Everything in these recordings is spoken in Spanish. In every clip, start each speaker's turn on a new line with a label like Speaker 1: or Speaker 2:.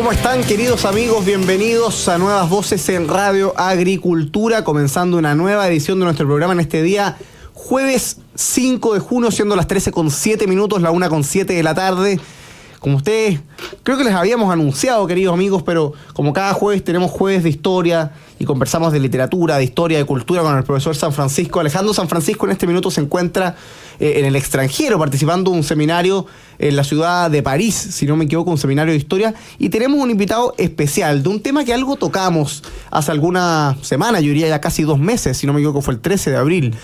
Speaker 1: ¿Cómo están, queridos amigos? Bienvenidos a Nuevas Voces en Radio Agricultura, comenzando una nueva edición de nuestro programa en este día, jueves 5 de junio, siendo las 13:07, la 1:07 de la tarde. Como ustedes, creo que les habíamos anunciado, queridos amigos, pero como cada jueves tenemos jueves de historia y conversamos de literatura, de historia, de cultura con el profesor San Francisco. Alejandro San Francisco en este minuto se encuentra en el extranjero participando en un seminario en la ciudad de París, si no me equivoco, un seminario de historia, y tenemos un invitado especial de un tema que algo tocamos hace alguna semana, yo diría ya casi 2 meses, si no me equivoco fue el 13 de abril,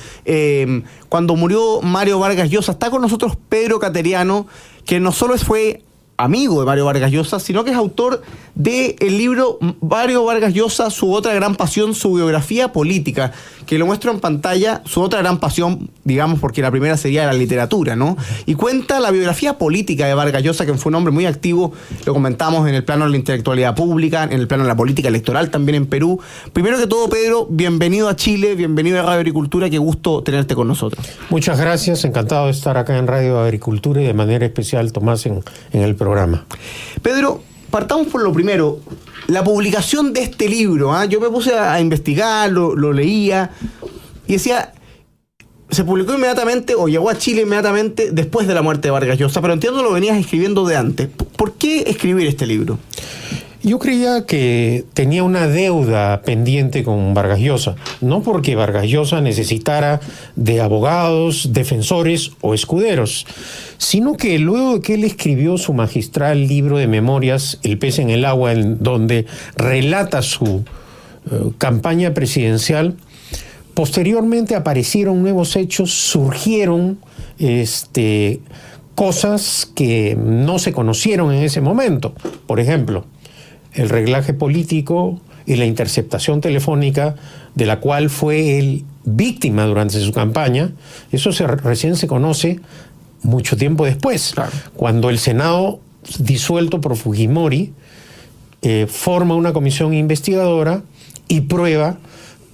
Speaker 1: cuando murió Mario Vargas Llosa. Está con nosotros Pedro Cateriano, que no solo fue amigo de Mario Vargas Llosa, sino que es autor del libro Mario Vargas Llosa, su otra gran pasión, su biografía política, que lo muestro en pantalla, su otra gran pasión, digamos, porque la primera sería la literatura, ¿no? Y cuenta la biografía política de Vargas Llosa, que fue un hombre muy activo, lo comentamos en el plano de la intelectualidad pública, en el plano de la política electoral también en Perú. Primero que todo, Pedro, bienvenido a Chile, bienvenido a Radio Agricultura, qué gusto tenerte con nosotros.
Speaker 2: Muchas gracias, encantado de estar acá en Radio Agricultura y de manera especial, Tomás, en el programa.
Speaker 1: Pedro, partamos por lo primero, la publicación de este libro. Yo me puse a investigar, lo leía y decía, se publicó inmediatamente o llegó a Chile inmediatamente después de la muerte de Vargas Llosa, pero entiendo lo venías escribiendo de antes. ¿Por qué escribir este libro?
Speaker 2: Yo creía que tenía una deuda pendiente con Vargas Llosa, no porque Vargas Llosa necesitara de abogados, defensores o escuderos, sino que luego de que él escribió su magistral libro de memorias, El pez en el agua, en donde relata su campaña presidencial, posteriormente aparecieron nuevos hechos, surgieron cosas que no se conocieron en ese momento. Por ejemplo, el reglaje político y la interceptación telefónica de la cual fue él víctima durante su campaña, eso recién se conoce mucho tiempo después, claro, cuando el Senado, disuelto por Fujimori, forma una comisión investigadora y prueba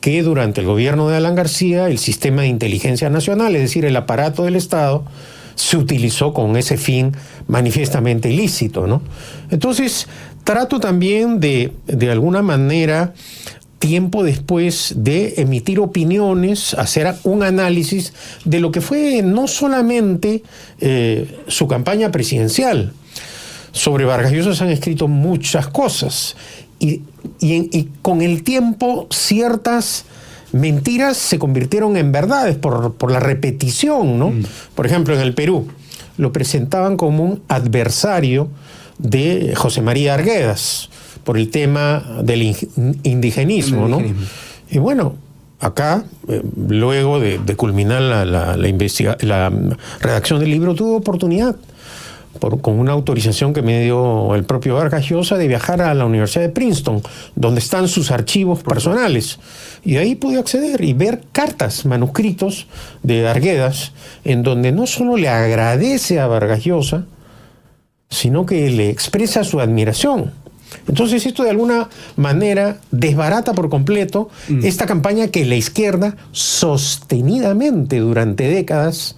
Speaker 2: que durante el gobierno de Alan García el sistema de inteligencia nacional, es decir, el aparato del Estado, se utilizó con ese fin manifiestamente ilícito, ¿no? Entonces, trato también de alguna manera, tiempo después, de emitir opiniones, hacer un análisis de lo que fue no solamente su campaña presidencial. Sobre Vargas Llosa se han escrito muchas cosas y con el tiempo ciertas mentiras se convirtieron en verdades por la repetición, ¿no? Por ejemplo, en el Perú lo presentaban como un adversario de José María Arguedas por el tema del indigenismo, ¿no? Y bueno, acá, luego de culminar la redacción del libro, tuve oportunidad, con una autorización que me dio el propio Vargas Llosa, de viajar a la Universidad de Princeton, donde están sus archivos personales. Y ahí pude acceder y ver cartas, manuscritos de Arguedas, en donde no solo le agradece a Vargas Llosa, sino que le expresa su admiración. Entonces esto de alguna manera desbarata por completo esta campaña que la izquierda sostenidamente durante décadas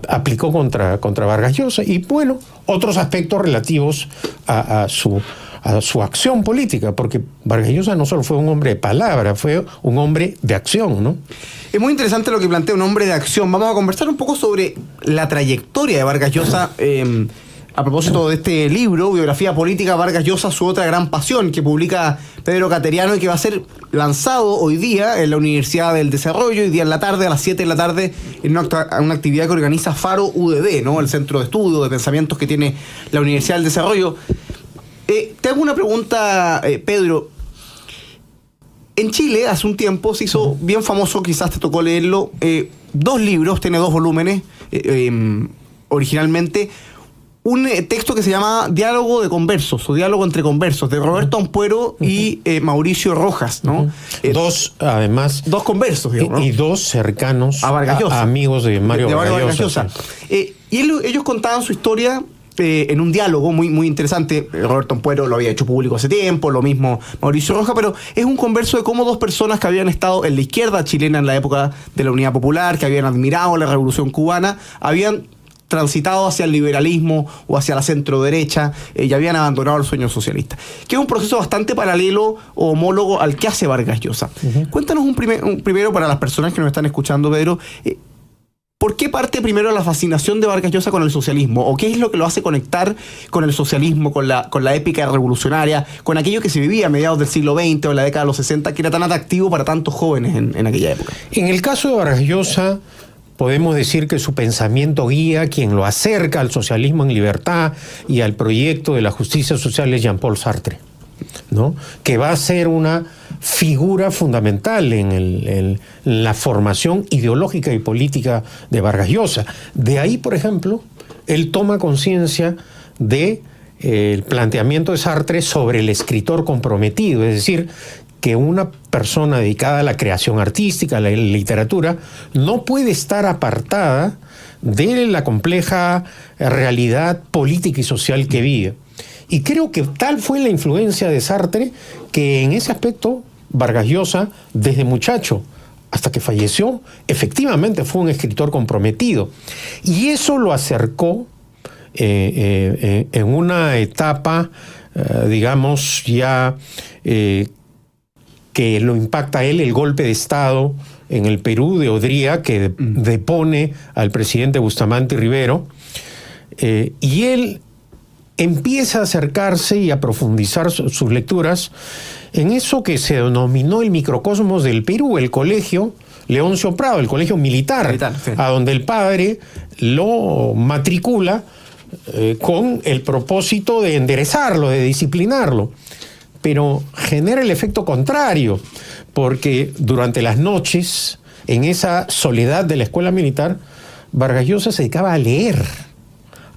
Speaker 2: aplicó contra Vargas Llosa, y bueno, otros aspectos relativos a su acción política, porque Vargas Llosa no solo fue un hombre de palabra, fue un hombre de acción, ¿no?
Speaker 1: Es muy interesante lo que plantea un hombre de acción. Vamos a conversar un poco sobre la trayectoria de Vargas Llosa a propósito de este libro, Biografía Política, Vargas Llosa, su otra gran pasión, que publica Pedro Cateriano y que va a ser lanzado hoy día en la Universidad del Desarrollo, hoy día en la tarde, a las 7 de la tarde, en una actividad que organiza Faro UDD, ¿no? El centro de estudio de pensamientos que tiene la Universidad del Desarrollo. Te hago una pregunta, Pedro. En Chile, hace un tiempo, se hizo bien famoso, quizás te tocó leerlo, 2 libros, tiene 2 volúmenes, originalmente, un texto que se llama Diálogo de Conversos, o Diálogo entre Conversos, de Roberto Ampuero y Mauricio Rojas, ¿no?
Speaker 2: Además...
Speaker 1: 2 conversos, digamos, ¿no?
Speaker 2: Y 2 cercanos
Speaker 1: a Vargas Llosa,
Speaker 2: amigos de Mario Vargas Llosa.
Speaker 1: Y ellos contaban su historia en un diálogo muy, muy interesante. Roberto Ampuero lo había hecho público hace tiempo, lo mismo Mauricio Rojas, pero es un converso de cómo 2 personas que habían estado en la izquierda chilena en la época de la Unidad Popular, que habían admirado la Revolución Cubana, habían transitado hacia el liberalismo o hacia la centroderecha, ya habían abandonado el sueño socialista. Que es un proceso bastante paralelo o homólogo al que hace Vargas Llosa. Cuéntanos primero para las personas que nos están escuchando, Pedro, ¿por qué parte primero la fascinación de Vargas Llosa con el socialismo? ¿O qué es lo que lo hace conectar con el socialismo, con la épica revolucionaria, con aquello que se vivía a mediados del siglo XX o en la década de los 60, que era tan atractivo para tantos jóvenes en aquella época?
Speaker 2: En el caso de Vargas Llosa, podemos decir que su pensamiento guía, quien lo acerca al socialismo en libertad y al proyecto de la justicia social, es Jean-Paul Sartre, ¿no? Que va a ser una figura fundamental en la formación ideológica y política de Vargas Llosa. De ahí, por ejemplo, él toma conciencia de el planteamiento de Sartre sobre el escritor comprometido, es decir, que una persona dedicada a la creación artística, a la literatura, no puede estar apartada de la compleja realidad política y social que vive. Y creo que tal fue la influencia de Sartre que en ese aspecto Vargas Llosa, desde muchacho hasta que falleció, efectivamente fue un escritor comprometido. Y eso lo acercó en una etapa, digamos, ya que lo impacta a él, el golpe de Estado en el Perú de Odría, que depone al presidente Bustamante Rivero, y él empieza a acercarse y a profundizar sus lecturas en eso que se denominó el microcosmos del Perú, el colegio Leoncio Prado, el colegio militar, sí, a donde el padre lo matricula con el propósito de enderezarlo, de disciplinarlo. Pero genera el efecto contrario, porque durante las noches, en esa soledad de la escuela militar, Vargas Llosa se dedicaba a leer,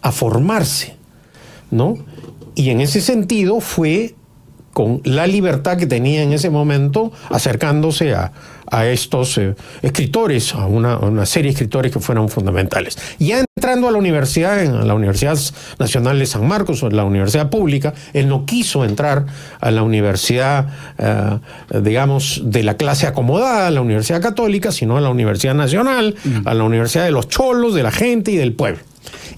Speaker 2: a formarse, ¿no? Y en ese sentido fue con la libertad que tenía en ese momento, acercándose a estos escritores, a una serie de escritores que fueron fundamentales. Ya entrando a la universidad, en la Universidad Nacional de San Marcos, o en la universidad pública, él no quiso entrar a la universidad, digamos, de la clase acomodada, a la Universidad Católica, sino a la Universidad Nacional, a la Universidad de los cholos, de la gente y del pueblo.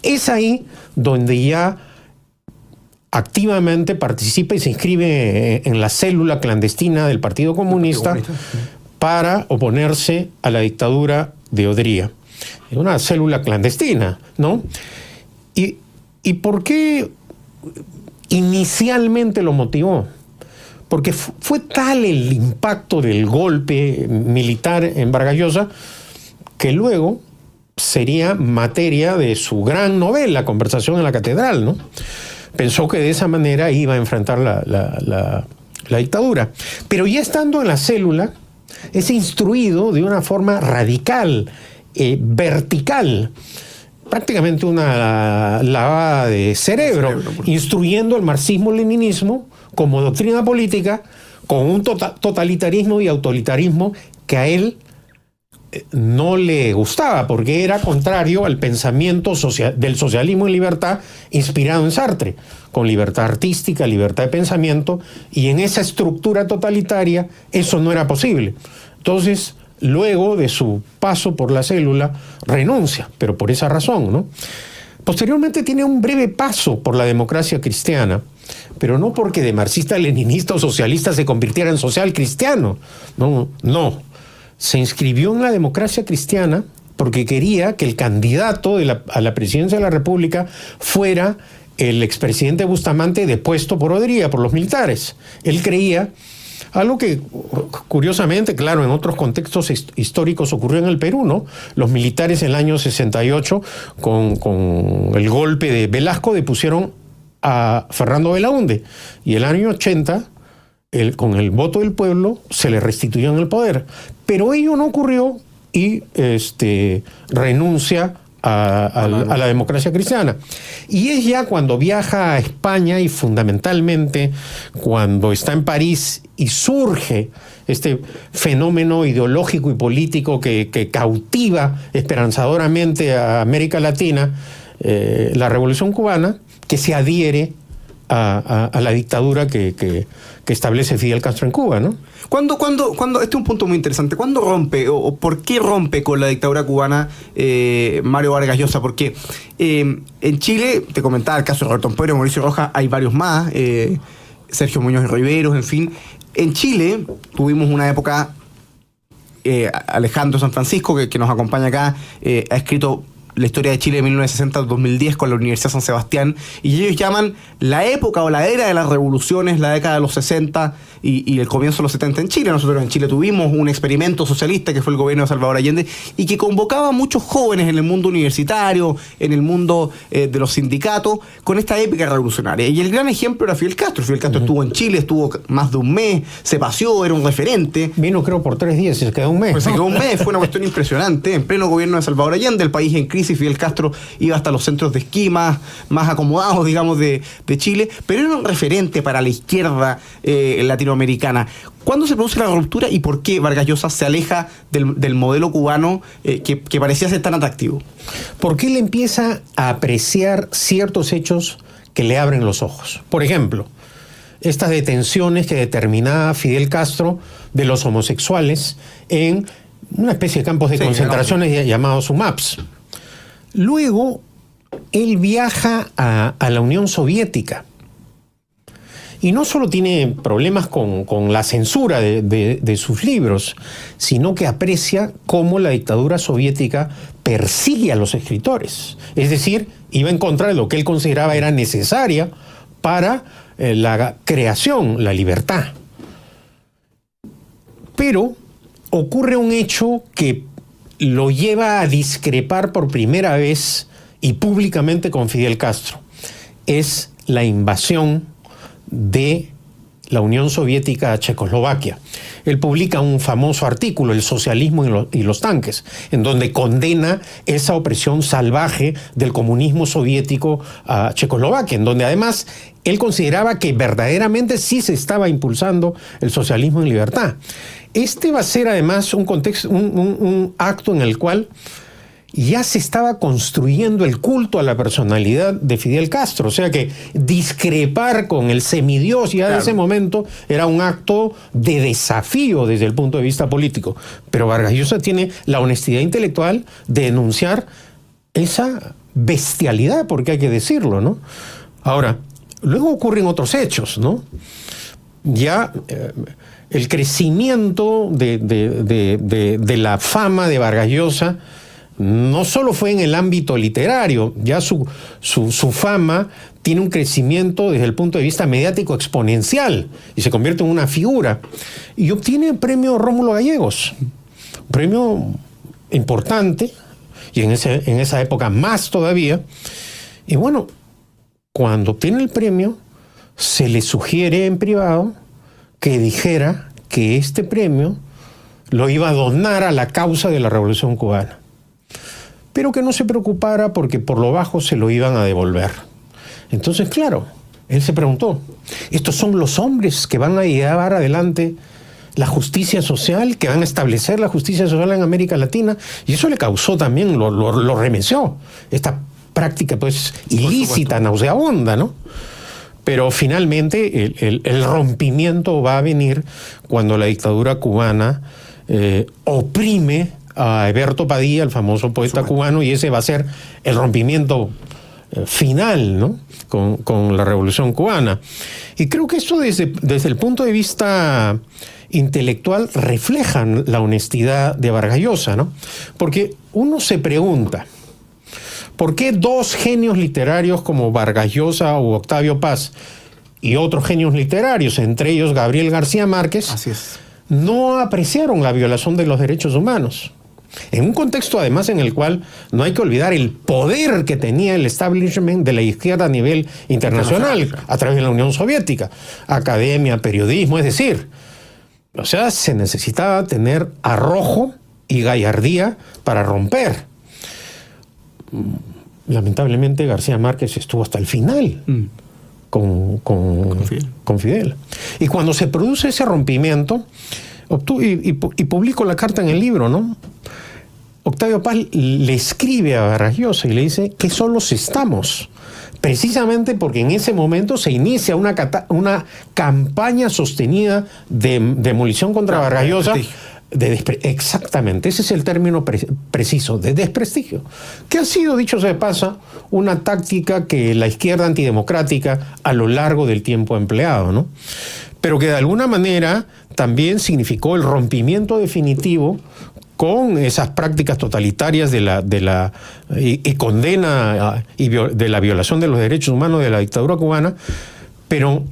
Speaker 2: Es ahí donde ya activamente participa y se inscribe en la célula clandestina del Partido Comunista para oponerse a la dictadura de Odría. Es una célula clandestina, ¿no? ¿Y por qué inicialmente lo motivó? Porque fue tal el impacto del golpe militar en Vargas Llosa que luego sería materia de su gran novela, Conversación en la Catedral, ¿no? Pensó que de esa manera iba a enfrentar la dictadura. Pero ya estando en la célula, es instruido de una forma radical, vertical, prácticamente una lavada de cerebro, instruyendo el marxismo-leninismo como doctrina política, con un totalitarismo y autoritarismo que a él no le gustaba, porque era contrario al pensamiento del socialismo en libertad inspirado en Sartre, con libertad artística, libertad de pensamiento, y en esa estructura totalitaria eso no era posible. Entonces, luego de su paso por la célula, renuncia, pero por esa razón, ¿no? Posteriormente tiene un breve paso por la democracia cristiana, pero no porque de marxista-leninista o socialista se convirtiera en social cristiano, no. Se inscribió en la democracia cristiana porque quería que el candidato a la presidencia de la República fuera el expresidente Bustamante depuesto por Odría, por los militares. Él creía, algo que curiosamente, claro, en otros contextos históricos ocurrió en el Perú, ¿no? Los militares en el año 68, con el golpe de Velasco, depusieron a Fernando Belaúnde, y el año 80... con el voto del pueblo se le restituyó en el poder, pero ello no ocurrió y renuncia a la democracia cristiana. Y es ya cuando viaja a España y fundamentalmente cuando está en París y surge este fenómeno ideológico y político que cautiva esperanzadoramente a América Latina, la Revolución Cubana, que se adhiere a la dictadura que establece Fidel Castro en Cuba, ¿no?
Speaker 1: Este es un punto muy interesante. ¿Cuándo rompe o por qué rompe con la dictadura cubana Mario Vargas Llosa? Porque en Chile, te comentaba el caso de Roberto Ampuero, Mauricio Rojas, hay varios más, Sergio Muñoz y Riveros, en fin. En Chile tuvimos una época, Alejandro San Francisco, que nos acompaña acá, ha escrito la historia de Chile de 1960 al 2010 con la Universidad San Sebastián, y ellos llaman la época o la era de las revoluciones, la década de los 60 y el comienzo de los 70 en Chile. Nosotros en Chile tuvimos un experimento socialista que fue el gobierno de Salvador Allende y que convocaba a muchos jóvenes en el mundo universitario, en el mundo de los sindicatos, con esta épica revolucionaria. Y el gran ejemplo era Fidel Castro. Fidel Castro estuvo en Chile, estuvo más de un mes, se paseó, era un referente.
Speaker 2: Vino creo por 3 días y se quedó un mes.
Speaker 1: Pues se quedó un mes, fue una cuestión impresionante. En pleno gobierno de Salvador Allende, el país en crisis, Fidel Castro iba hasta los centros de esquí más acomodados, digamos, de Chile, pero era un referente para la izquierda latinoamericana. ¿Cuándo se produce la ruptura y por qué Vargas Llosa se aleja del modelo cubano que parecía ser tan atractivo?
Speaker 2: Porque él empieza a apreciar ciertos hechos que le abren los ojos. Por ejemplo, estas detenciones que determinaba Fidel Castro de los homosexuales en una especie de campos de concentraciones llamados UMAPs. Luego, él viaja a la Unión Soviética y no solo tiene problemas con la censura de sus libros, sino que aprecia cómo la dictadura soviética persigue a los escritores. Es decir, iba en contra de lo que él consideraba era necesaria para la creación, la libertad. Pero ocurre un hecho que lo lleva a discrepar por primera vez y públicamente con Fidel Castro. Es la invasión de la Unión Soviética a Checoslovaquia. Él publica un famoso artículo, El socialismo y los tanques, en donde condena esa opresión salvaje del comunismo soviético a Checoslovaquia, en donde además él consideraba que verdaderamente sí se estaba impulsando el socialismo en libertad. Este va a ser además un acto en el cual ya se estaba construyendo el culto a la personalidad de Fidel Castro. O sea que discrepar con el semidios ya de ese momento era un acto de desafío desde el punto de vista político. Pero Vargas Llosa tiene la honestidad intelectual de denunciar esa bestialidad, porque hay que decirlo, ¿no? Ahora, luego ocurren otros hechos, ¿no? Ya el crecimiento de la fama de Vargas Llosa no solo fue en el ámbito literario, ya su fama tiene un crecimiento desde el punto de vista mediático exponencial y se convierte en una figura. Y obtiene el premio Rómulo Gallegos, un premio importante, y en esa época más todavía. Y bueno, cuando obtiene el premio, se le sugiere en privado que dijera que este premio lo iba a donar a la causa de la Revolución Cubana, pero que no se preocupara porque por lo bajo se lo iban a devolver. Entonces, claro, él se preguntó, ¿estos son los hombres que van a llevar adelante la justicia social, que van a establecer la justicia social en América Latina? Y eso le causó también, lo remeció, esta práctica pues ilícita, nauseabunda, ¿no? Pero finalmente el rompimiento va a venir cuando la dictadura cubana oprime a Eberto Padilla, el famoso poeta cubano, y ese va a ser el rompimiento final, ¿no? con la Revolución Cubana. Y creo que esto desde el punto de vista intelectual refleja la honestidad de Vargas Llosa, ¿no? Porque uno se pregunta, ¿por qué dos genios literarios como Vargas Llosa o Octavio Paz y otros genios literarios, entre ellos Gabriel García Márquez, no apreciaron la violación de los derechos humanos? En un contexto además en el cual no hay que olvidar el poder que tenía el establishment de la izquierda a nivel internacional a través de la Unión Soviética, academia, periodismo, es decir, o sea, se necesitaba tener arrojo y gallardía para romper. Lamentablemente García Márquez estuvo hasta el final con Fidel. Y cuando se produce ese rompimiento, y publico la carta en el libro, ¿no? Octavio Paz le escribe a Vargas Llosa y le dice que solos estamos. Precisamente porque en ese momento se inicia una campaña sostenida de demolición contra Vargas Llosa. Exactamente, ese es el término preciso, de desprestigio, que ha sido, dicho sea de paso, una táctica que la izquierda antidemocrática a lo largo del tiempo ha empleado, ¿no? Pero que de alguna manera también significó el rompimiento definitivo con esas prácticas totalitarias y condena de la violación de los derechos humanos de la dictadura cubana, pero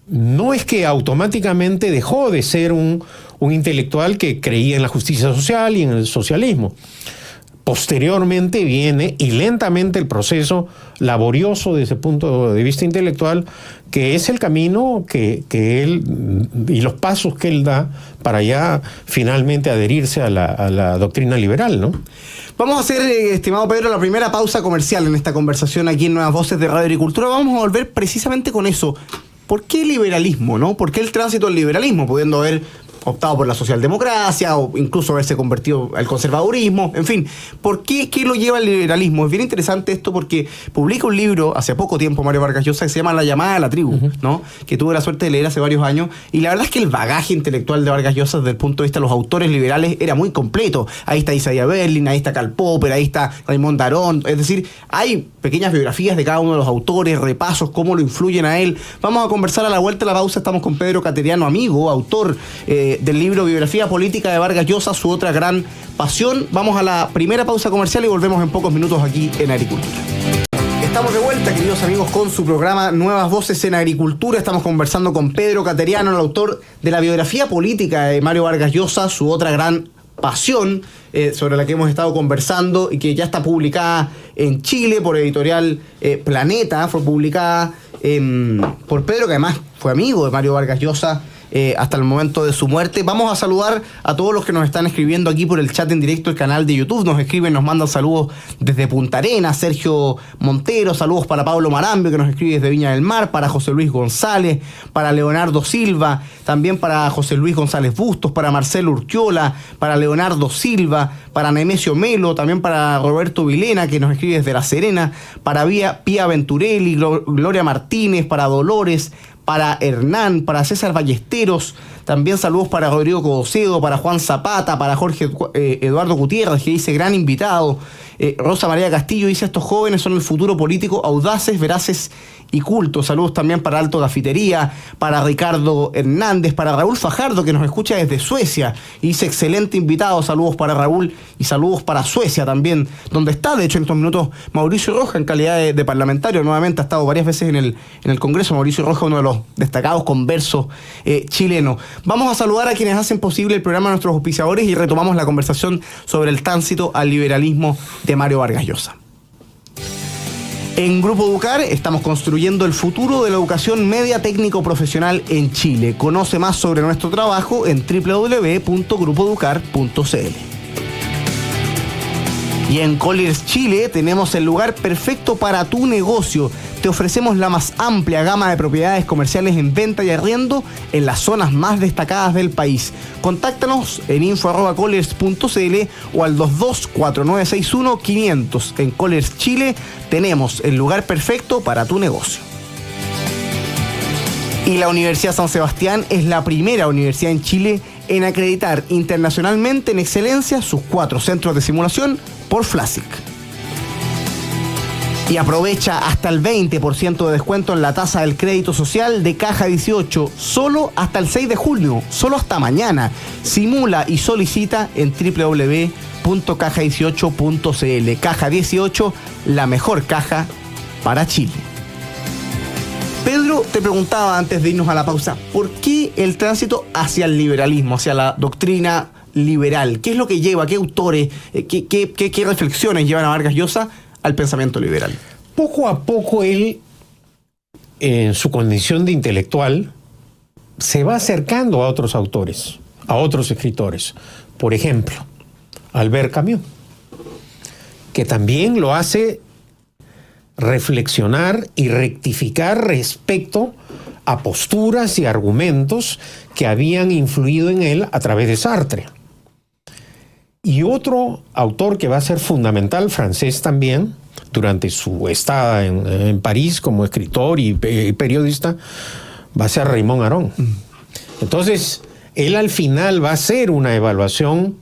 Speaker 2: no es que automáticamente dejó de ser un intelectual que creía en la justicia social y en el socialismo. Posteriormente viene, y lentamente, el proceso laborioso desde ese punto de vista intelectual, que es el camino que él y los pasos que él da para ya finalmente adherirse a la doctrina liberal, ¿no?
Speaker 1: Vamos a hacer, estimado Pedro, la primera pausa comercial en esta conversación aquí en Nuevas Voces de Radio Agricultura. Vamos a volver precisamente con eso. ¿Por qué liberalismo, no? ¿Por qué el tránsito al liberalismo, pudiendo haber optado por la socialdemocracia o incluso haberse convertido al conservadurismo? En fin, ¿por qué lo lleva al liberalismo? Es bien interesante esto porque publica un libro hace poco tiempo Mario Vargas Llosa que se llama La llamada a la tribu, ¿no? Que tuve la suerte de leer hace varios años, y la verdad es que el bagaje intelectual de Vargas Llosa desde el punto de vista de los autores liberales era muy completo. Ahí está Isaiah Berlin, ahí está Karl Popper, ahí está Raymond Aron, es decir, hay pequeñas biografías de cada uno de los autores, repasos, cómo lo influyen a él. Vamos a conversar a la vuelta de la pausa. Estamos con Pedro Cateriano, amigo, autor del libro Biografía Política de Vargas Llosa, su otra gran pasión. Vamos a la primera pausa comercial y volvemos en pocos minutos aquí en Agricultura. Estamos de vuelta, queridos amigos, con su programa Nuevas Voces en Agricultura. Estamos conversando con Pedro Cateriano, el autor de la Biografía Política de Mario Vargas Llosa, su otra gran pasión, sobre la que hemos estado conversando y que ya está publicada en Chile por editorial Planeta. Fue publicada por Pedro, que además fue amigo de Mario Vargas Llosa hasta el momento de su muerte. Vamos a saludar a todos los que nos están escribiendo aquí por el chat en directo del canal de YouTube. Nos escriben, nos mandan saludos desde Punta Arenas. Sergio Montero, saludos para Pablo Marambio, que nos escribe desde Viña del Mar, para José Luis González, para Leonardo Silva, también para José Luis González Bustos, para Marcelo Urquiola, para Leonardo Silva, para Nemesio Melo, también para Roberto Vilena, que nos escribe desde La Serena, para Pía Venturelli, Gloria Martínez, para Dolores, para Hernán, para César Ballesteros, también saludos para Rodrigo Codocedo, para Juan Zapata, para Jorge Eduardo Gutiérrez, que dice gran invitado. Rosa María Castillo dice: estos jóvenes son el futuro político, audaces, veraces y cultos. Saludos también para Alto Gafitería, para Ricardo Hernández, para Raúl Fajardo, que nos escucha desde Suecia y dice: excelente invitado. Saludos para Raúl y saludos para Suecia también, donde está de hecho en estos minutos Mauricio Roja en calidad de parlamentario. Nuevamente ha estado varias veces en el Congreso. Mauricio Roja, uno de los destacados conversos chilenos. Vamos a saludar a quienes hacen posible el programa, nuestros auspiciadores, y retomamos la conversación sobre el tránsito al liberalismo de Mario Vargas Llosa. En Grupo Educar estamos construyendo el futuro de la educación media técnico profesional en Chile. Conoce más sobre nuestro trabajo en www.grupoeducar.cl. Y en Colliers Chile tenemos el lugar perfecto para tu negocio. Te ofrecemos la más amplia gama de propiedades comerciales en venta y arriendo en las zonas más destacadas del país. Contáctanos en info@colliers.cl o al 224961-500. En Colliers Chile tenemos el lugar perfecto para tu negocio. Y la Universidad San Sebastián es la primera universidad en Chile en acreditar internacionalmente en excelencia sus 4 centros de simulación por FLASIC. Y aprovecha hasta el 20% de descuento en la tasa del crédito social de Caja 18, solo hasta el 6 de junio, solo hasta mañana. Simula y solicita en www.caja18.cl. Caja 18, la mejor caja para Chile. Pedro, te preguntaba antes de irnos a la pausa, ¿por qué el tránsito hacia el liberalismo, hacia la doctrina liberal? ¿Qué es lo que lleva, qué autores, qué reflexiones llevan a Vargas Llosa al pensamiento liberal?
Speaker 2: Poco a poco él, en su condición de intelectual, se va acercando a otros autores, a otros escritores. Por ejemplo, Albert Camus, que también lo hace reflexionar y rectificar respecto a posturas y argumentos que habían influido en él a través de Sartre. Y otro autor que va a ser fundamental, francés también, durante su estada en París como escritor y periodista, va a ser Raymond Aron. Entonces, él al final va a hacer una evaluación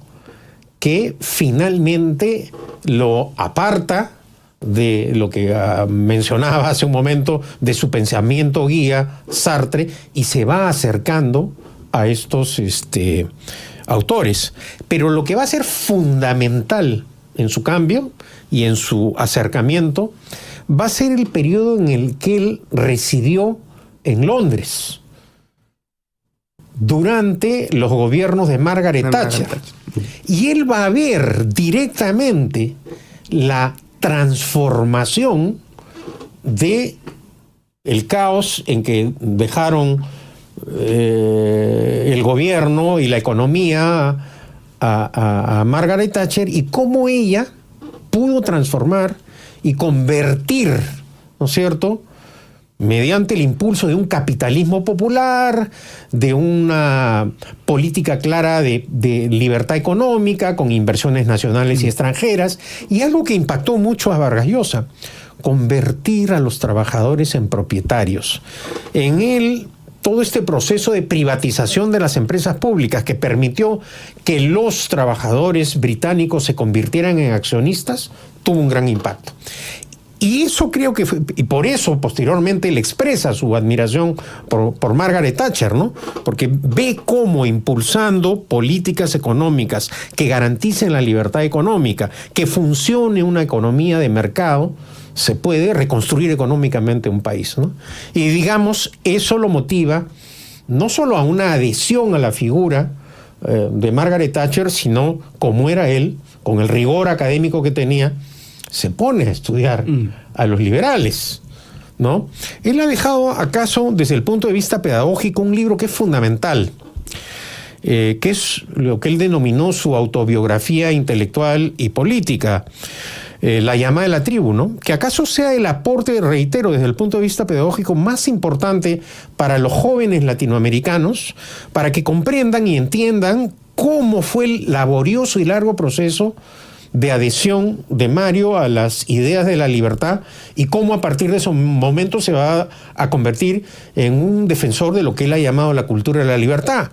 Speaker 2: que finalmente lo aparta de lo que mencionaba hace un momento, de su pensamiento guía, Sartre, y se va acercando a estos autores. Pero lo que va a ser fundamental en su cambio y en su acercamiento va a ser el periodo en el que él residió en Londres durante los gobiernos de Margaret Thatcher. Y él va a ver directamente la transformación de el caos en que dejaron el gobierno y la economía a Margaret Thatcher, y cómo ella pudo transformar y convertir, ¿no es cierto?, mediante el impulso de un capitalismo popular, de una política clara de libertad económica, con inversiones nacionales y extranjeras, y algo que impactó mucho a Vargas Llosa: convertir a los trabajadores en propietarios. En él, todo este proceso de privatización de las empresas públicas que permitió que los trabajadores británicos se convirtieran en accionistas, tuvo un gran impacto. Y eso creo que fue, y por eso posteriormente él expresa su admiración por Margaret Thatcher, ¿no? Porque ve cómo impulsando políticas económicas que garanticen la libertad económica, que funcione una economía de mercado, se puede reconstruir económicamente un país, ¿no? Y digamos, eso lo motiva no solo a una adhesión a la figura de Margaret Thatcher, sino, como era él, con el rigor académico que tenía, se pone a estudiar a los liberales, ¿no? Él ha dejado acaso, desde el punto de vista pedagógico, un libro que es fundamental, que es lo que él denominó su autobiografía intelectual y política, La llamada de la tribu, ¿no? Que acaso sea el aporte, reitero, desde el punto de vista pedagógico más importante para los jóvenes latinoamericanos, para que comprendan y entiendan cómo fue el laborioso y largo proceso de adhesión de Mario a las ideas de la libertad, y cómo a partir de esos momentos se va a convertir en un defensor de lo que él ha llamado la cultura de la libertad.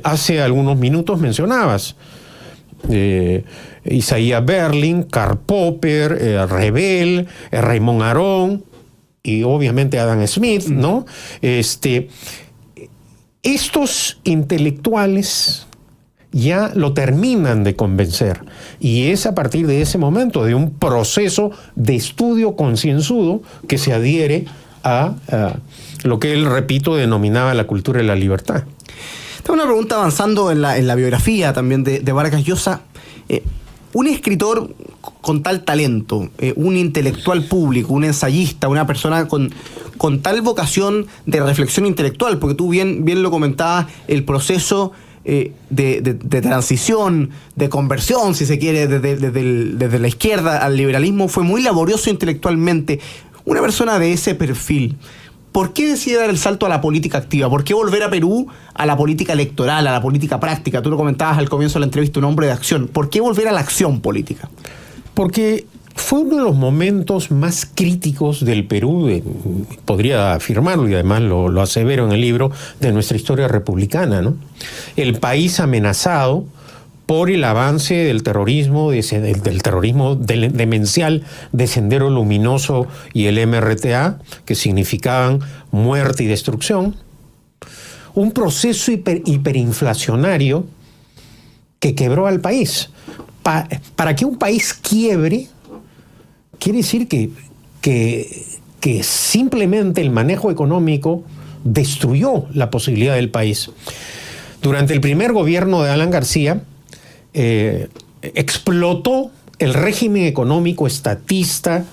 Speaker 2: Hace algunos minutos mencionabas Isaiah Berlin, Karl Popper, Rebel, Raymond Aron y obviamente Adam Smith, ¿no? Estos intelectuales ya lo terminan de convencer, y es a partir de ese momento, de un proceso de estudio concienzudo, que se adhiere a lo que él, repito, denominaba la cultura de la libertad.
Speaker 1: Tengo una pregunta avanzando en la biografía también de Vargas Llosa. Un escritor con tal talento, un intelectual público, un ensayista, una persona con tal vocación de reflexión intelectual, porque tú bien lo comentabas, el proceso de transición, de conversión, si se quiere, desde la izquierda al liberalismo, fue muy laborioso intelectualmente. Una persona de ese perfil, ¿por qué decide dar el salto a la política activa? ¿Por qué volver a Perú a la política electoral, a la política práctica? Tú lo comentabas al comienzo de la entrevista, un hombre de acción. ¿Por qué volver a la acción política?
Speaker 2: Porque fue uno de los momentos más críticos del Perú, podría afirmarlo, y además lo asevero en el libro, de nuestra historia republicana, ¿no? El país amenazado por el avance del terrorismo, del terrorismo demencial de Sendero Luminoso y el MRTA, que significaban muerte y destrucción. Un proceso hiperinflacionario que quebró al país. Para que un país quiebre, quiere decir que simplemente el manejo económico destruyó la posibilidad del país. Durante el primer gobierno de Alan García, explotó el régimen económico estatista,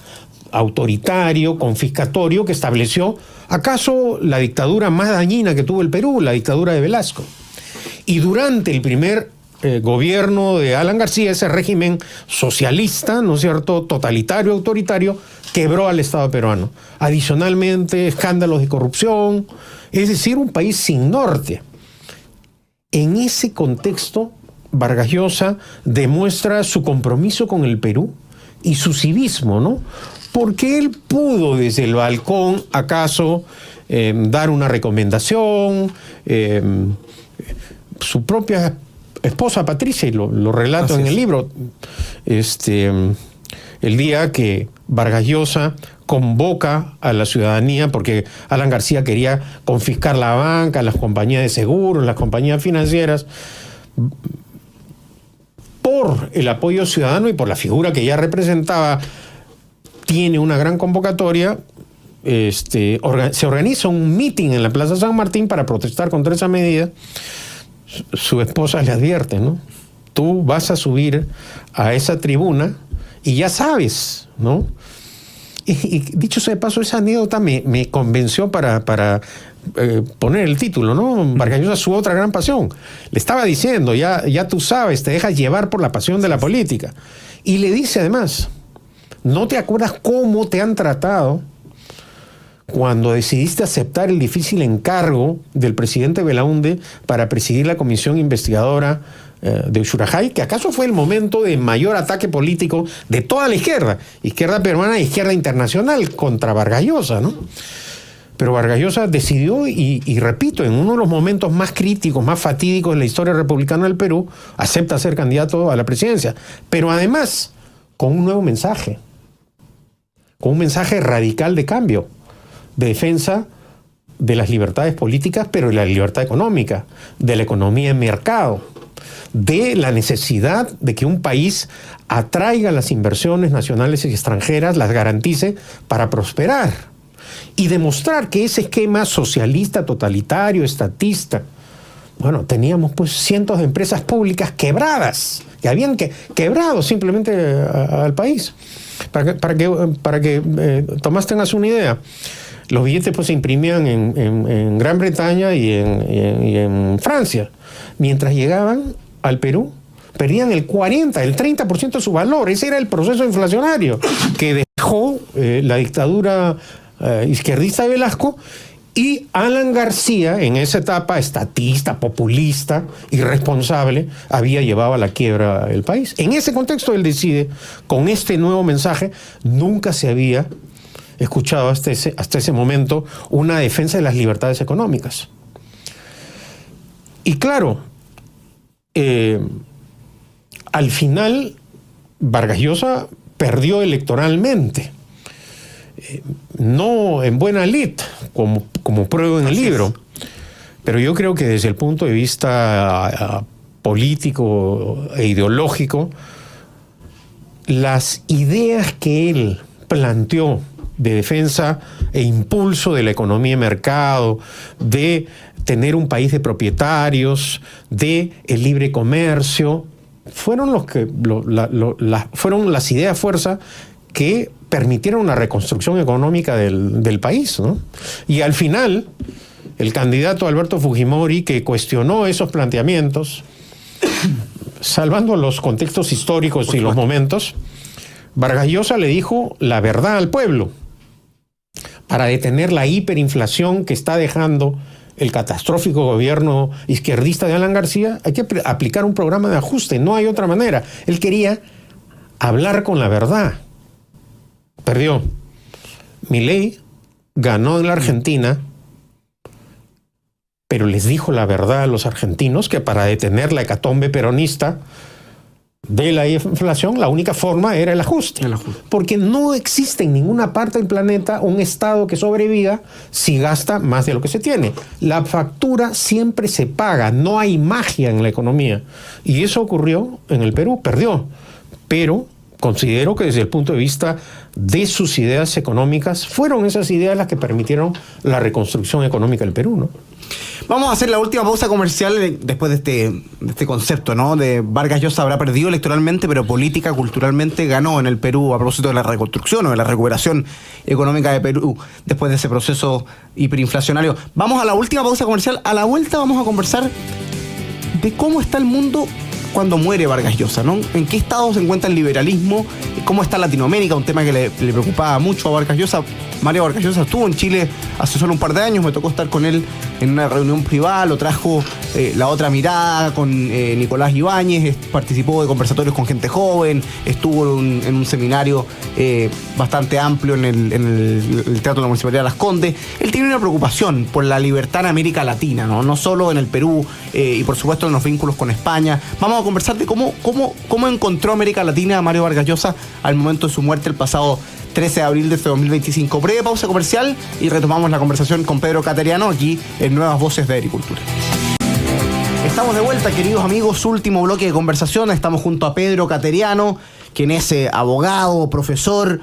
Speaker 2: autoritario, confiscatorio, que estableció acaso la dictadura más dañina que tuvo el Perú, la dictadura de Velasco. Y durante el primer gobierno de Alan García, ese régimen socialista, ¿no es cierto?, totalitario, autoritario, quebró al Estado peruano. Adicionalmente, escándalos de corrupción, es decir, un país sin norte. En ese contexto, Vargas Llosa demuestra su compromiso con el Perú y su civismo, ¿no? Porque él pudo desde el balcón, acaso, dar una recomendación, su propia esposa Patricia, y lo relato en el libro, el día que Vargas Llosa convoca a la ciudadanía, porque Alan García quería confiscar la banca, las compañías de seguros, las compañías financieras, por el apoyo ciudadano y por la figura que ya representaba, tiene una gran convocatoria. Se organiza un meeting en la Plaza San Martín para protestar contra esa medida. Su esposa le advierte, ¿no? Tú vas a subir a esa tribuna y ya sabes, ¿no? Y dicho sea de paso, esa anécdota me convenció para poner el título, ¿no? Vargas Llosa, su otra gran pasión. Le estaba diciendo, ya tú sabes, te dejas llevar por la pasión de la política. Y le dice además, ¿no te acuerdas cómo te han tratado cuando decidiste aceptar el difícil encargo del presidente Belaúnde para presidir la comisión investigadora de Ushurajay, que acaso fue el momento de mayor ataque político de toda la izquierda peruana e izquierda internacional contra Vargas Llosa, ¿no? Pero Vargas Llosa decidió, y repito, en uno de los momentos más críticos, más fatídicos de la historia republicana del Perú, acepta ser candidato a la presidencia, pero además con un nuevo mensaje, con un mensaje radical de cambio, de defensa de las libertades políticas, pero de la libertad económica, de la economía en mercado, de la necesidad de que un país atraiga las inversiones nacionales y extranjeras, las garantice para prosperar y demostrar que ese esquema socialista, totalitario, estatista, bueno, teníamos pues cientos de empresas públicas quebradas, que habían quebrado simplemente al país. Para que Tomás tengas una idea, los billetes pues se imprimían en Gran Bretaña y en Francia. Mientras llegaban al Perú, perdían el 40, el 30% de su valor. Ese era el proceso inflacionario que dejó la dictadura izquierdista de Velasco, y Alan García, en esa etapa estatista, populista, irresponsable, había llevado a la quiebra el país. En ese contexto él decide, con este nuevo mensaje, nunca se había escuchado hasta ese momento una defensa de las libertades económicas. Y claro, al final Vargas Llosa perdió electoralmente, no en buena lid, como pruebo en el libro, pero yo creo que desde el punto de vista político e ideológico, las ideas que él planteó de defensa e impulso de la economía de mercado, de tener un país de propietarios, de el libre comercio, fueron fueron las ideas fuerza que permitieron una reconstrucción económica del país, ¿no? Y al final, el candidato Alberto Fujimori, que cuestionó esos planteamientos, salvando los contextos históricos y los momentos, Vargas Llosa le dijo la verdad al pueblo. Para detener la hiperinflación que está dejando el catastrófico gobierno izquierdista de Alan García, hay que aplicar un programa de ajuste, no hay otra manera. Él quería hablar con la verdad. Perdió. Milei ganó en la Argentina, pero les dijo la verdad a los argentinos que para detener la hecatombe peronista de la inflación, la única forma era el ajuste. Porque no existe en ninguna parte del planeta un Estado que sobreviva si gasta más de lo que se tiene. La factura siempre se paga, no hay magia en la economía. Y eso ocurrió en el Perú, perdió. Pero considero que desde el punto de vista de sus ideas económicas, fueron esas ideas las que permitieron la reconstrucción económica del Perú, ¿no?
Speaker 1: Vamos a hacer la última pausa comercial después de este concepto, ¿no? De Vargas Llosa habrá perdido electoralmente, pero política, culturalmente ganó en el Perú a propósito de la reconstrucción o de la recuperación económica de Perú después de ese proceso hiperinflacionario. Vamos a la última pausa comercial. A la vuelta vamos a conversar de cómo está el mundo cuando muere Vargas Llosa, ¿no? ¿En qué estado se encuentra el liberalismo? ¿Cómo está Latinoamérica? Un tema que le preocupaba mucho a Vargas Llosa. Mario Vargas Llosa estuvo en Chile hace solo un par de años, me tocó estar con él en una reunión privada, lo trajo La Otra Mirada con Nicolás Ibáñez, participó de conversatorios con gente joven, estuvo en un seminario bastante amplio en el Teatro de la Municipalidad de Las Condes. Él tiene una preocupación por la libertad en América Latina, no solo en el Perú y por supuesto en los vínculos con España. Vamos a conversar de cómo encontró América Latina a Mario Vargas Llosa al momento de su muerte el pasado 13 de abril de este 2025. Breve pausa comercial y retomamos la conversación con Pedro Cateriano aquí en Nuevas Voces de Agricultura. Estamos de vuelta, queridos amigos, último bloque de conversación. Estamos junto a Pedro Cateriano, quien es abogado, profesor,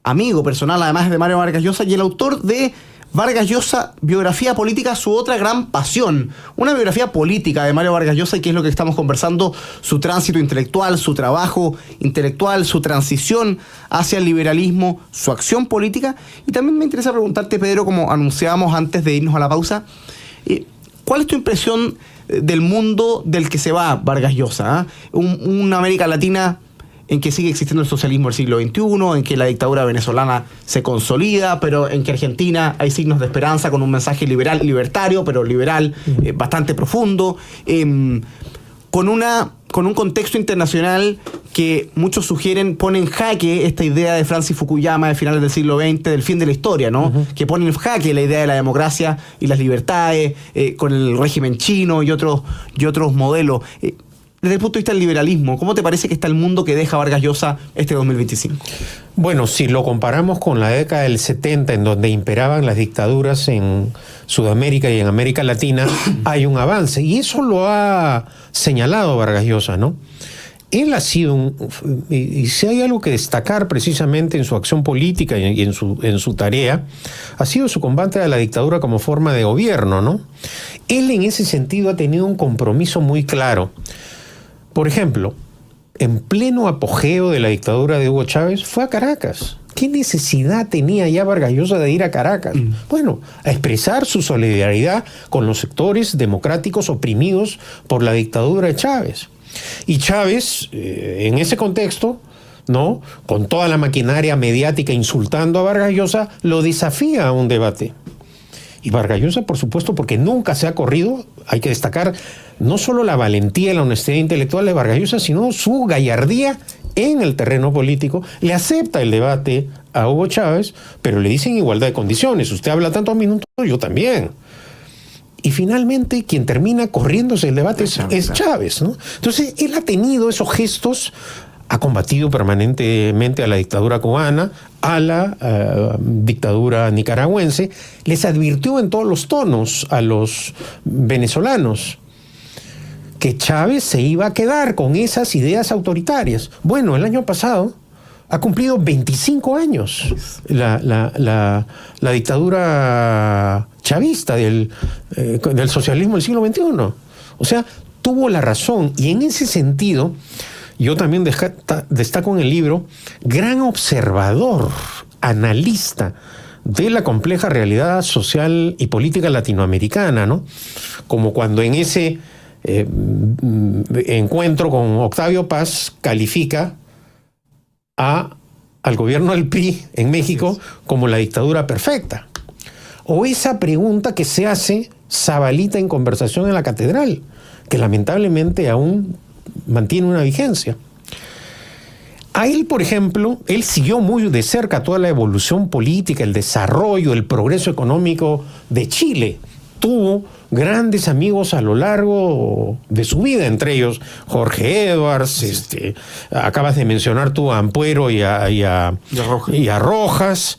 Speaker 1: amigo personal además de Mario Vargas Llosa y el autor de Vargas Llosa, biografía política, su otra gran pasión. Una biografía política de Mario Vargas Llosa, y que es lo que estamos conversando, su tránsito intelectual, su trabajo intelectual, su transición hacia el liberalismo, su acción política. Y también me interesa preguntarte, Pedro, como anunciábamos antes de irnos a la pausa, ¿cuál es tu impresión del mundo del que se va Vargas Llosa? Una América Latina en que sigue existiendo el socialismo del siglo XXI, en que la dictadura venezolana se consolida, pero en que Argentina hay signos de esperanza con un mensaje liberal, libertario, pero liberal, bastante profundo, con un contexto internacional que muchos sugieren pone en jaque esta idea de Francis Fukuyama de finales del siglo XX, del fin de la historia, ¿no? Que pone en jaque la idea de la democracia y las libertades, con el régimen chino y otros modelos. Desde el punto de vista del liberalismo, ¿cómo te parece que está el mundo que deja Vargas Llosa este 2025?
Speaker 2: Bueno, si lo comparamos con la década del 70, en donde imperaban las dictaduras en Sudamérica y en América Latina, hay un avance. Y eso lo ha señalado Vargas Llosa, ¿no? Él ha sido y si hay algo que destacar precisamente en su acción política y en su tarea, ha sido su combate a la dictadura como forma de gobierno, ¿no? Él en ese sentido ha tenido un compromiso muy claro. Por ejemplo, en pleno apogeo de la dictadura de Hugo Chávez, fue a Caracas. ¿Qué necesidad tenía ya Vargas Llosa de ir a Caracas? Bueno, a expresar su solidaridad con los sectores democráticos oprimidos por la dictadura de Chávez. Y Chávez, en ese contexto, ¿no?, con toda la maquinaria mediática insultando a Vargas Llosa, lo desafía a un debate. Y Vargas Llosa, por supuesto, porque nunca se ha corrido, hay que destacar no solo la valentía y la honestidad intelectual de Vargas Llosa, sino su gallardía en el terreno político. Le acepta el debate a Hugo Chávez, pero le dice en igualdad de condiciones. Usted habla tantos minutos, yo también. Y finalmente, quien termina corriéndose el debate es Chávez, ¿no? Entonces, él ha tenido esos gestos, ha combatido permanentemente a la dictadura cubana, a la dictadura nicaragüense, les advirtió en todos los tonos a los venezolanos que Chávez se iba a quedar con esas ideas autoritarias. Bueno, el año pasado ha cumplido 25 años la dictadura chavista del socialismo del siglo XXI. O sea, tuvo la razón, y en ese sentido yo también destaco en el libro, gran observador, analista de la compleja realidad social y política latinoamericana, ¿no? Como cuando en ese encuentro con Octavio Paz califica al gobierno del PRI en México como la dictadura perfecta. O esa pregunta que se hace Zabalita en Conversación en la Catedral, que lamentablemente aún mantiene una vigencia. A él, por ejemplo, él siguió muy de cerca toda la evolución política, el desarrollo, el progreso económico de Chile. Tuvo grandes amigos a lo largo de su vida, entre ellos Jorge Edwards, acabas de mencionar tú a Ampuero y a Rojas.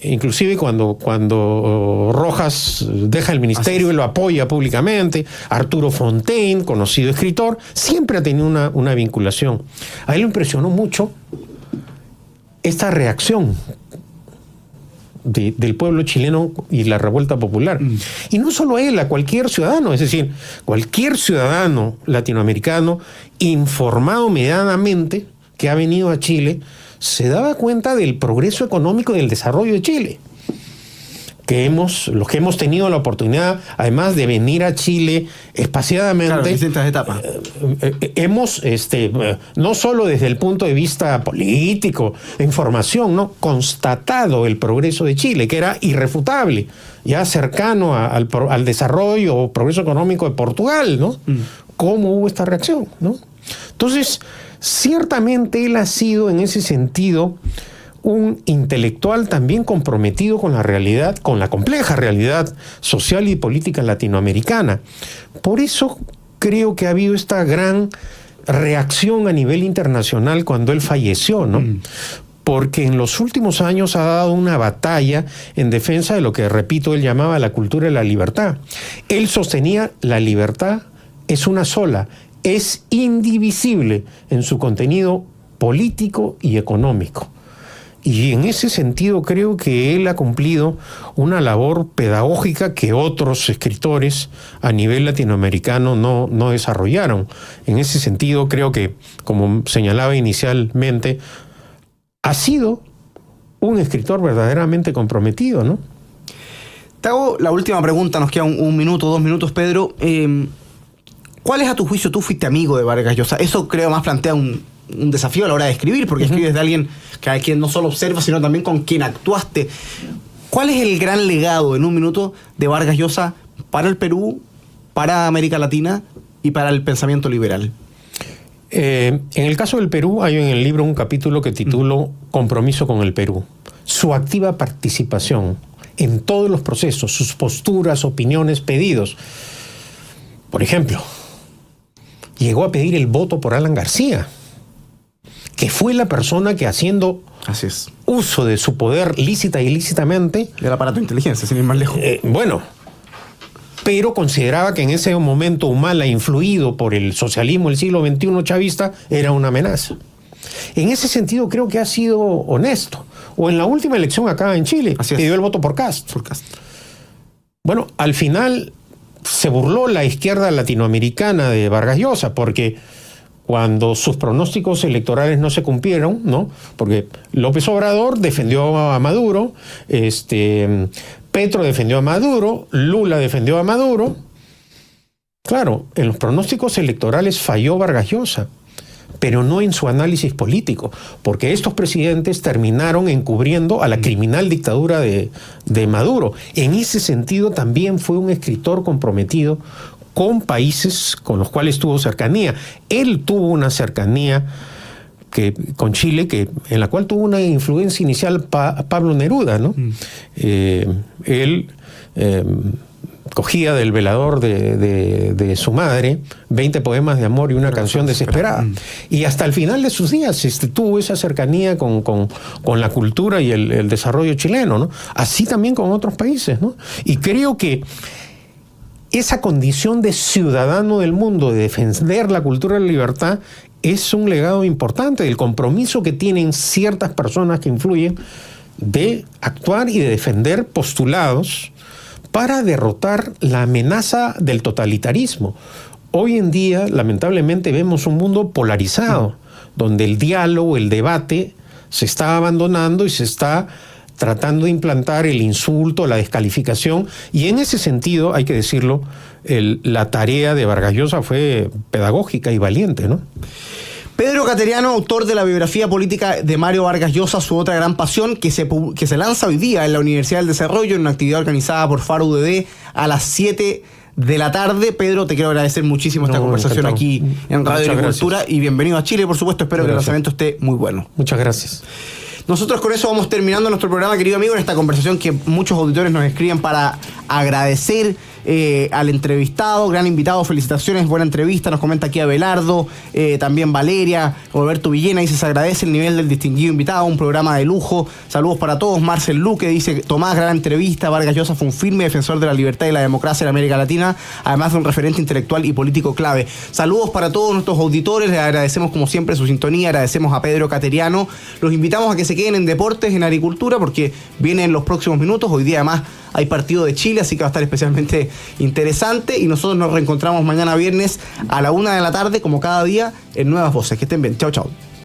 Speaker 2: Inclusive cuando Rojas deja el ministerio, él lo apoya públicamente. Arturo Fontaine, conocido escritor, siempre ha tenido una vinculación. A él le impresionó mucho esta reacción del pueblo chileno y la revuelta popular. Y no solo él, a cualquier ciudadano, es decir, cualquier ciudadano latinoamericano informado medianamente que ha venido a Chile se daba cuenta del progreso económico y del desarrollo de Chile. los que hemos tenido la oportunidad, además de venir a Chile espaciadamente,
Speaker 1: claro, en distintas etapas.
Speaker 2: Hemos, no solo desde el punto de vista político, información, ¿no?, constatado el progreso de Chile, que era irrefutable, ya cercano al desarrollo o progreso económico de Portugal, ¿no? ¿Cómo hubo esta reacción, ¿no? Entonces, ciertamente él ha sido en ese sentido un intelectual también comprometido con la realidad, con la compleja realidad social y política latinoamericana. Por eso creo que ha habido esta gran reacción a nivel internacional cuando él falleció, ¿no? Porque en los últimos años ha dado una batalla en defensa de lo que, repito, él llamaba la cultura de la libertad. Él sostenía la libertad es una sola, es indivisible en su contenido político y económico. Y en ese sentido creo que él ha cumplido una labor pedagógica que otros escritores a nivel latinoamericano no desarrollaron. En ese sentido creo que, como señalaba inicialmente, ha sido un escritor verdaderamente comprometido, ¿no?
Speaker 1: Te hago la última pregunta, nos queda un minuto, 2 minutos, Pedro. ¿Cuál es, a tu juicio, tú fuiste amigo de Vargas Llosa? Eso creo más plantea un desafío a la hora de escribir, porque escribes de alguien que a quien no solo observas, sino también con quien actuaste. ¿Cuál es el gran legado, en un minuto, de Vargas Llosa para el Perú, para América Latina y para el pensamiento liberal?
Speaker 2: En el caso del Perú hay en el libro un capítulo que titulo Compromiso con el Perú. Su activa participación en todos los procesos, sus posturas, opiniones, pedidos. Por ejemplo, llegó a pedir el voto por Alan García, que fue la persona que, haciendo uso de su poder lícita e ilícitamente,
Speaker 1: del aparato de inteligencia, sin ir más lejos.
Speaker 2: Pero consideraba que en ese momento Humala, influido por el socialismo del siglo XXI chavista, era una amenaza. En ese sentido creo que ha sido honesto. O en la última elección acá en Chile, pidió el voto por Kast. Bueno, al final se burló la izquierda latinoamericana de Vargas Llosa, porque cuando sus pronósticos electorales no se cumplieron, ¿no? Porque López Obrador defendió a Maduro, Petro defendió a Maduro, Lula defendió a Maduro. Claro, en los pronósticos electorales falló Vargas Llosa, pero no en su análisis político, porque estos presidentes terminaron encubriendo a la criminal dictadura de Maduro. En ese sentido también fue un escritor comprometido con países con los cuales tuvo cercanía. Él tuvo una cercanía con Chile, en la cual tuvo una influencia inicial Pablo Neruda, ¿no? Él cogía del velador de su madre 20 poemas de amor y una canción desesperada. Y hasta el final de sus días tuvo esa cercanía con la cultura y el desarrollo chileno, ¿no? Así también con otros países, ¿no? Y creo que esa condición de ciudadano del mundo, de defender la cultura de la libertad, es un legado importante del compromiso que tienen ciertas personas que influyen de actuar y de defender postulados para derrotar la amenaza del totalitarismo. Hoy en día, lamentablemente, vemos un mundo polarizado, donde el diálogo, el debate, se está abandonando y se está tratando de implantar el insulto, la descalificación, y en ese sentido, hay que decirlo, la tarea de Vargas Llosa fue pedagógica y valiente, ¿no?
Speaker 1: Pedro Cateriano, autor de la biografía política de Mario Vargas Llosa, su otra gran pasión, que se lanza hoy día en la Universidad del Desarrollo, en una actividad organizada por Faro UDD a las 7 de la tarde. Pedro, te quiero agradecer muchísimo esta conversación aquí en Radio Agricultura, y bienvenido a Chile, por supuesto. Espero que el lanzamiento esté muy bueno.
Speaker 2: Muchas gracias.
Speaker 1: Nosotros con eso vamos terminando nuestro programa, querido amigo, en esta conversación que muchos auditores nos escriben para agradecer al entrevistado, gran invitado, felicitaciones, buena entrevista, nos comenta aquí Abelardo, también Valeria, Roberto Villena dice: se agradece el nivel del distinguido invitado, un programa de lujo, saludos para todos. Marcel Luque dice: Tomás, gran entrevista, Vargas Llosa fue un firme defensor de la libertad y la democracia en América Latina, además de un referente intelectual y político clave. Saludos para todos nuestros auditores, les agradecemos como siempre su sintonía, agradecemos a Pedro Cateriano, los invitamos a que se queden en Deportes, en Agricultura, porque vienen los próximos minutos. Hoy día además hay partido de Chile, así que va a estar especialmente interesante, y nosotros nos reencontramos mañana viernes a la 1 de la tarde, como cada día, en Nuevas Voces. Que estén bien. Chao, chao.